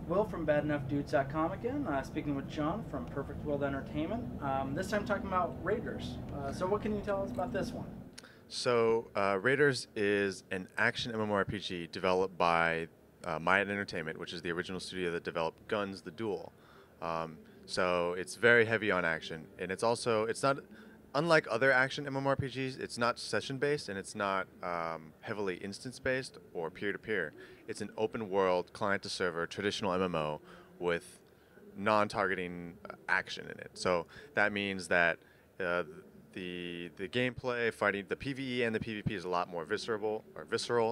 Will from BadEnoughDudes.com again, speaking with Jon from Perfect World Entertainment. This time talking about Raiderz. So what can you tell us about this one? So, Raiderz is an action MMORPG developed by Maya Entertainment, which is the original studio that developed Guns, the Duel. So it's very heavy on action, and it's not unlike other action MMORPGs. It's not session based, and it's not heavily instance based or peer to peer. It's an open world, client to server, traditional MMO with non-targeting action in it. So that means that uh, the gameplay, fighting, the PvE and the PvP is a lot more visceral.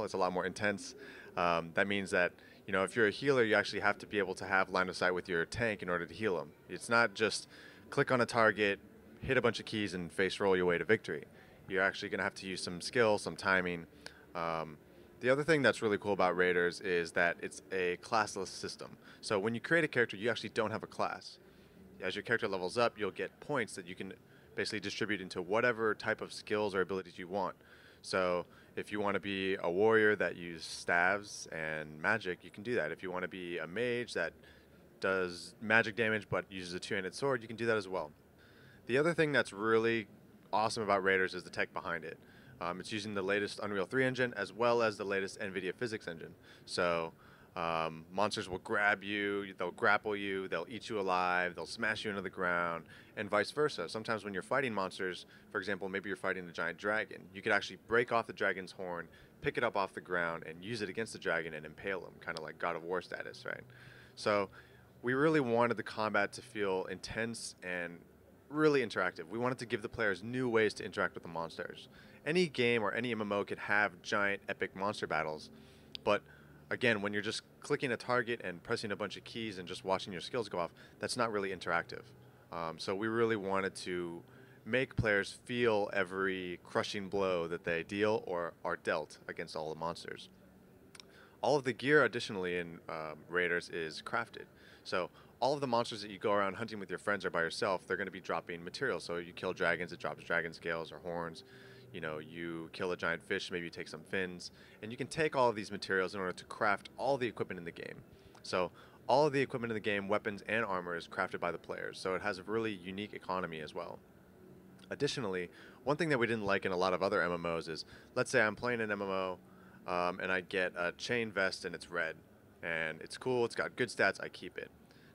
It's a lot more intense. That means that if you're a healer, you actually have to be able to have line of sight with your tank in order to heal them. It's not just click on a target, hit a bunch of keys, and face roll your way to victory. You're actually going to have to use some skill, some timing. The other thing that's really cool about Raiderz is that it's a classless system. So when you create a character, you actually don't have a class. As your character levels up, you'll get points that you can basically distribute into whatever type of skills or abilities you want. So if you want to be a warrior that uses staves and magic, you can do that. If you want to be a mage that does magic damage but uses a two-handed sword, you can do that as well. The other thing that's really awesome about Raiderz is the tech behind it. It's using the latest Unreal 3 engine as well as the latest NVIDIA physics engine. So monsters will grab you, they'll grapple you, they'll eat you alive, they'll smash you into the ground, and vice versa. Sometimes when you're fighting monsters, for example, maybe you're fighting a giant dragon, you could actually break off the dragon's horn, pick it up off the ground, and use it against the dragon and impale him, kind of like God of War status, right? So we really wanted the combat to feel intense and really interactive. We wanted to give the players new ways to interact with the monsters. Any game or any MMO could have giant epic monster battles, but again, when you're just clicking a target and pressing a bunch of keys and just watching your skills go off, that's not really interactive. So we really wanted to make players feel every crushing blow that they deal or are dealt against all the monsters. All of the gear, additionally, in Raiderz is crafted. So all of the monsters that you go around hunting with your friends or by yourself, they're going to be dropping materials. So you kill dragons, it drops dragon scales or horns. You kill a giant fish, maybe you take some fins, and you can take all of these materials in order to craft all the equipment in the game. So all of the equipment in the game, weapons and armor, is crafted by the players, so it has a really unique economy as well. Additionally, one thing that we didn't like in a lot of other MMOs is, let's say I'm playing an MMO, and I get a chain vest and it's red, and it's cool, it's got good stats, I keep it.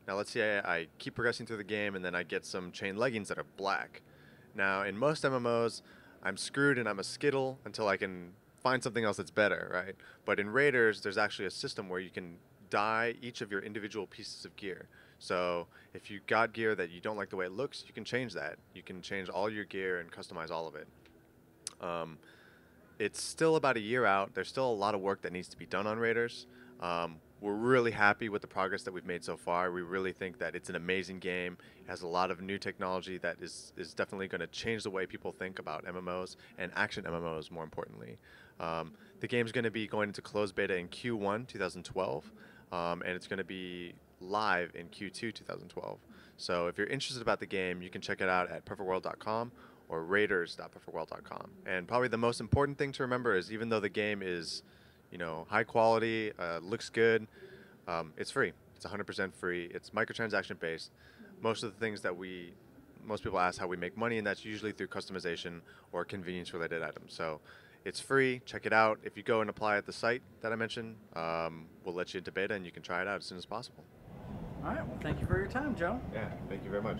Now let's say I keep progressing through the game and then I get some chain leggings that are black. Now in most MMOs, I'm screwed and I'm a skittle until I can find something else that's better, right? But in Raiderz, there's actually a system where you can dye each of your individual pieces of gear. So if you got gear that you don't like the way it looks, you can change that. You can change all your gear and customize all of it. It's still about a year out. There's still a lot of work that needs to be done on Raiderz. We're really happy with the progress that we've made so far. We really think that it's an amazing game. It has a lot of new technology that is definitely going to change the way people think about MMOs and action MMOs, more importantly. The game's going to be going into closed beta in Q1 2012, and it's going to be live in Q2 2012. So if you're interested about the game, you can check it out at perfectworld.com or raiders.perfectworld.com. And probably the most important thing to remember is, even though the game is high quality, looks good, it's free. It's 100% free. It's microtransaction based. Most of the things that most people ask how we make money, and that's usually through customization or convenience related items. So it's free. Check it out. If you go and apply at the site that I mentioned, we'll let you into beta and you can try it out as soon as possible. All right, well, thank you for your time, Joe. Yeah, thank you very much.